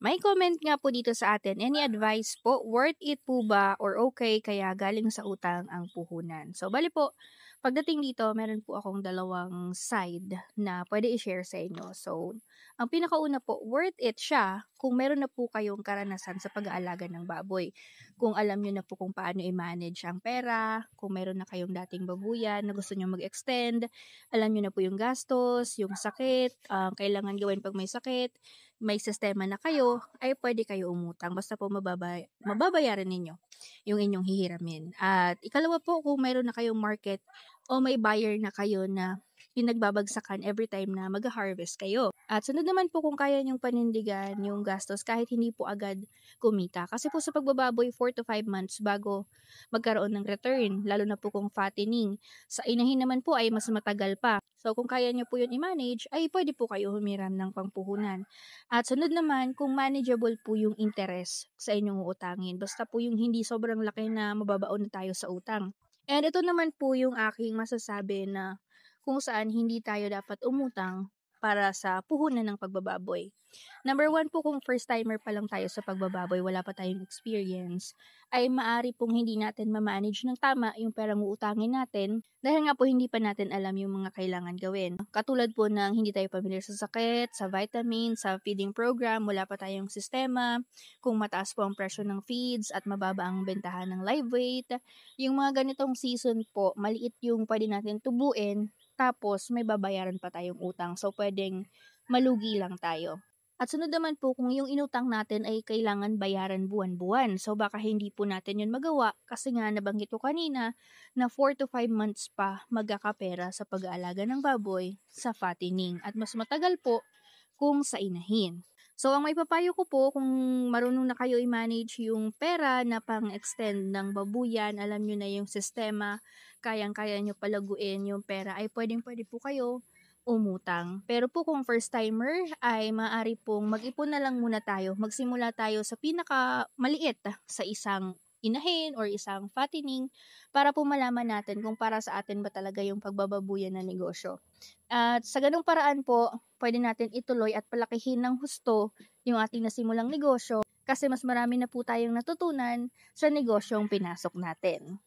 May comment nga po dito sa atin, any advice po, worth it po ba or okay kaya galing sa utang ang puhunan? So bale po, pagdating dito meron po akong dalawang side na pwede i-share sa inyo. So, ang pinakauna po, worth it siya kung meron na po kayong karanasan sa pag-aalaga ng baboy. Kung alam niyo na po kung paano i-manage ang pera, kung meron na kayong dating babuyan na gusto niyo mag-extend, alam niyo na po yung gastos, yung sakit, kailangan gawin 'pag may sakit, may sistema na kayo, ay pwede kayo umutang basta po mababayaran ninyo yung inyong hihiramin. At ikalawa po, kung meron na kayong market o may buyer na kayo na pinagbabagsakan every time na mag-harvest kayo. At sunod naman po, kung kaya niyong panindigan yung gastos kahit hindi po agad kumita. Kasi po sa pagbababoy, 4 to 5 months bago magkaroon ng return, lalo na po kung fattening. Sa inahin naman po ay mas matagal pa. So kung kaya niyo po yun i-manage, ay pwede po kayo humiram ng pampuhunan. At sunod naman, kung manageable po yung interest sa inyong uutangin. Basta po yung hindi sobrang laki na mababaon na tayo sa utang. And ito naman po yung aking masasabi na kung saan hindi tayo dapat umutang para sa puhunan ng pagbababoy. Number one po, kung first timer pa lang tayo sa pagbababoy, wala pa tayong experience, ay maari pong hindi natin ma-manage ng tama yung perang uutangin natin dahil nga po hindi pa natin alam yung mga kailangan gawin. Katulad po ng hindi tayo pamilyar sa sakit, sa vitamin, sa feeding program, wala pa tayong sistema, kung mataas po ang presyo ng feeds at mababa ang bentahan ng live weight. Yung mga ganitong season po, maliit yung pwede natin tubuin, tapos may babayaran pa tayong utang. So, pwedeng malugi lang tayo. At sunod naman po, kung yung inutang natin ay kailangan bayaran buwan-buwan. So, baka hindi po natin yun magawa kasi nga nabanggit ko kanina na 4 to 5 months pa magkakapera sa pag-aalaga ng baboy sa fattening. At mas matagal po kung sa inahin. So, ang maipapayo ko po, kung marunong na kayo i-manage yung pera na pang-extend ng babuyan, alam nyo na yung sistema, kayang-kaya nyo palaguin yung pera, ay pwedeng-pwede po kayo umutang. Pero po kung first timer, ay maaari pong mag-ipon na lang muna tayo. Magsimula tayo sa pinaka maliit sa isang inahin or isang fattening para po malaman natin kung para sa atin ba talaga yung pagbababuyan na negosyo. At sa ganung paraan po, pwede natin ituloy at palakihin ng husto yung ating nasimulang negosyo kasi mas marami na po tayong natutunan sa negosyong pinasok natin.